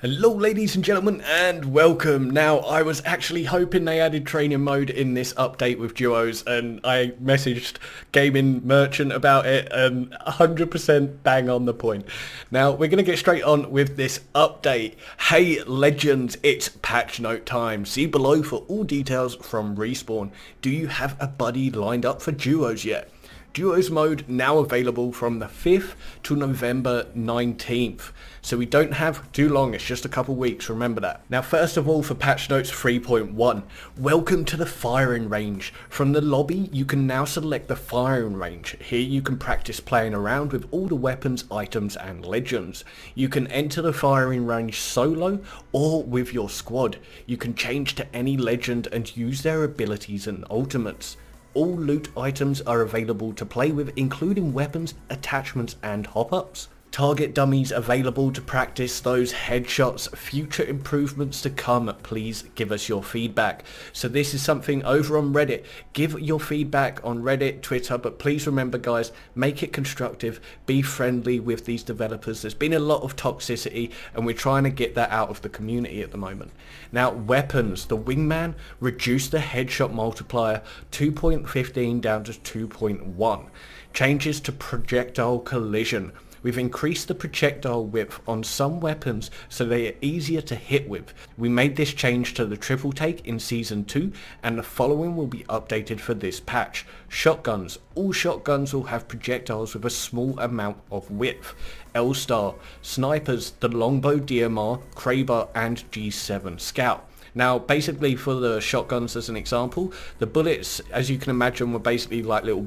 Hello ladies and gentlemen and welcome. Now I was actually hoping they added training mode in this update with duos, and I messaged Gaming Merchant about it and 100% bang on the point. Now we're going to get straight on with this update. Hey legends, it's patch note time. See below for all details from Respawn. Do you have a buddy lined up for duos yet? Duos mode now available from the 5th to November 19th. So we don't have too long, it's just a couple weeks, remember that. Now first of all, for patch notes 3.1, welcome to the firing range. From the lobby you can now select the firing range. Here you can practice playing around with all the weapons, items and legends. You can enter the firing range solo or with your squad. You can change to any legend and use their abilities and ultimates. All loot items are available to play with, including weapons, attachments and hop-ups. Target dummies available to practice those headshots. Future improvements to come. Please give us your feedback. So this is something over on Reddit. Give your feedback on Reddit, Twitter, but please remember guys, make it constructive. Be friendly with these developers. There's been a lot of toxicity and we're trying to get that out of the community at the moment. Now weapons. The Wingman reduced the headshot multiplier 2.15 down to 2.1. Changes to projectile collision. We've increased the projectile width on some weapons so they are easier to hit with. We made this change to the triple take in Season 2 and the following will be updated for this patch. Shotguns. All shotguns will have projectiles with a small amount of width. L-Star. Snipers. The Longbow DMR, Kraber and G7 Scout. Now basically for the shotguns as an example, the bullets as you can imagine were basically like little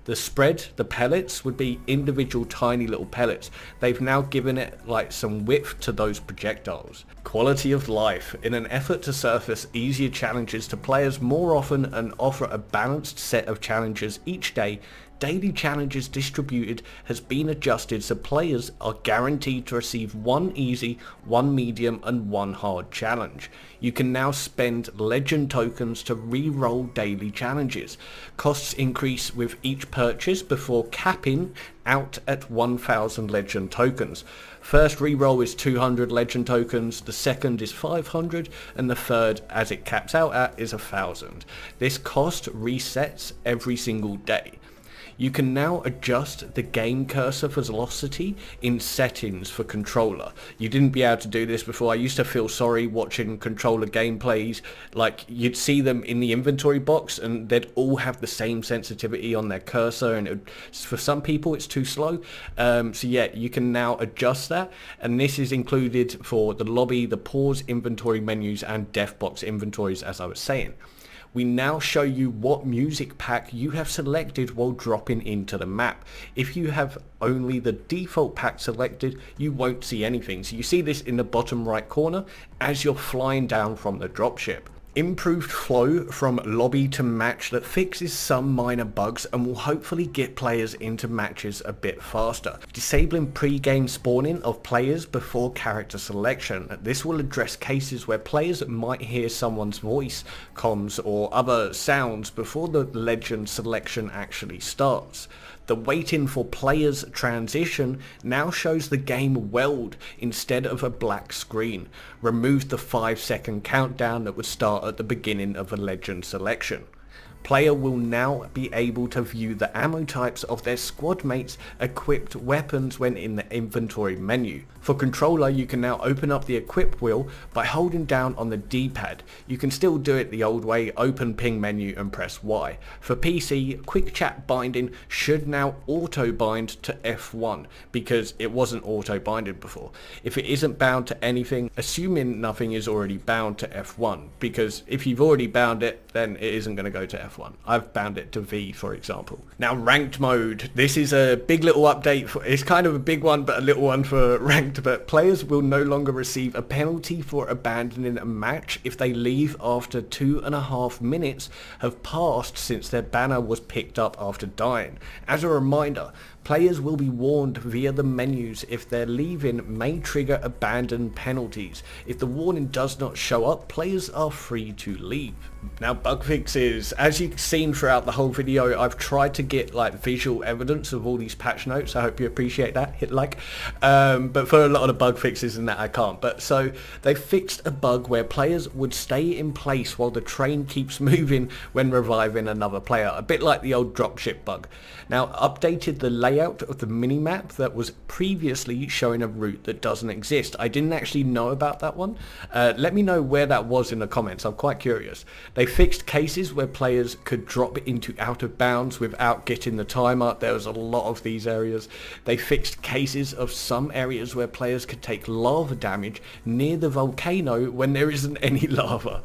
the spread, the pellets would be individual tiny little pellets. They've now given it like some width to those projectiles. Quality of life. In an effort to surface easier challenges to players more often and offer a balanced set of challenges each day, daily challenges distributed has been adjusted so players are guaranteed to receive one easy, one medium and one hard challenge. You can now spend legend tokens to re-roll daily challenges. Costs increase with each purchase before capping out at 1000 legend tokens. First re-roll is 200 legend tokens, the second is 500 and the third, as it caps out at, is 1000. This cost resets every single day. You can now adjust the game cursor velocity in settings for controller. You didn't be able to do this before. I used to feel sorry watching controller gameplays. Like you'd see them in the inventory box and they'd all have the same sensitivity on their cursor and for some people it's too slow. So yeah, you can now adjust that, and this is included for the lobby, the pause inventory menus and death box inventories as I was saying. We now show you what music pack you have selected while dropping into the map. If you have only the default pack selected, you won't see anything. So you see this in the bottom right corner as you're flying down from the dropship. Improved flow from lobby to match that fixes some minor bugs and will hopefully get players into matches a bit faster. Disabling pre-game spawning of players before character selection. This will address cases where players might hear someone's voice, comms or other sounds before the legend selection actually starts. The waiting for players transition now shows the game weld instead of a black screen. Removed the 5-second countdown that would start at the beginning of a legend selection. Player will now be able to view the ammo types of their squad mates' equipped weapons when in the inventory menu. For controller, you can now open up the equip wheel by holding down on the D-pad. You can still do it the old way, open ping menu and press Y. For PC, quick chat binding should now auto bind to F1 because it wasn't auto binded before. If it isn't bound to anything, assuming nothing is already bound to F1, because if you've already bound it, then it isn't going to go to F1. I've bound it to V, for example. Now ranked mode. This is a big little update. It's kind of a big one but a little one for ranked, but players will no longer receive a penalty for abandoning a match if they leave after 2.5 minutes have passed since their banner was picked up after dying. As a reminder, Players will be warned via the menus if their leaving may trigger abandon penalties. If the warning does not show up, players are free to leave. Now, bug fixes. As you've seen throughout the whole video, I've tried to get like visual evidence of all these patch notes. I hope you appreciate that. Hit like. But for a lot of the bug fixes and that, I can't. But so they fixed a bug where players would stay in place while the train keeps moving when reviving another player, a bit like the old dropship bug. Now, updated the layout of the minimap that was previously showing a route that doesn't exist. I didn't actually know about that one. Let me know where that was in the comments. I'm quite curious. They fixed cases where players could drop into out of bounds without getting the timer. There was a lot of these areas. They fixed cases of some areas where players could take lava damage near the volcano when there isn't any lava.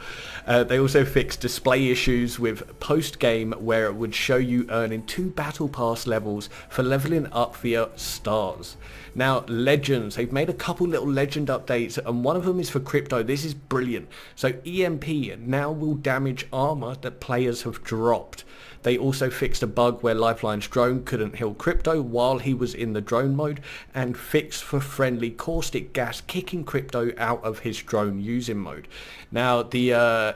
They also fixed display issues with post-game where it would show you earning 2 battle pass levels for leveling up via stars. Now, legends, they've made a couple little legend updates, and one of them is for crypto. This is brilliant. So EMP now will damage armor that players have dropped. They also fixed a bug where Lifeline's drone couldn't heal crypto while he was in the drone mode, and fixed for friendly caustic gas kicking crypto out of his drone using mode. Now, the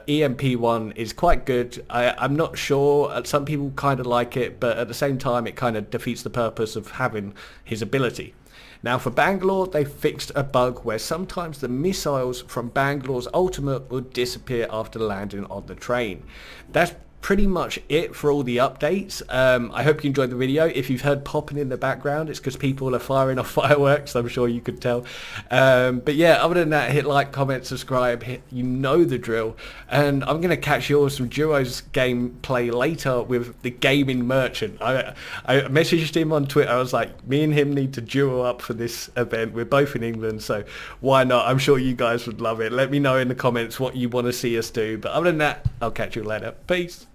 EMP one is quite good. I'm not sure. Some people kind of like it, but at the same time, it kind of defeats the purpose of having his ability. Now, for Bangalore, they fixed a bug where sometimes the missiles from Bangalore's ultimate would disappear after landing on the train. That's pretty much it for all the updates. I hope you enjoyed the video. If you've heard popping in the background, it's because people are firing off fireworks. I'm sure you could tell. But yeah, other than that, hit like, comment, subscribe. You know the drill. And I'm going to catch you all some Duo's gameplay later with the gaming merchant. I messaged him on Twitter. I was like, me and him need to duo up for this event. We're both in England, so why not? I'm sure you guys would love it. Let me know in the comments what you want to see us do. But other than that, I'll catch you later. Peace.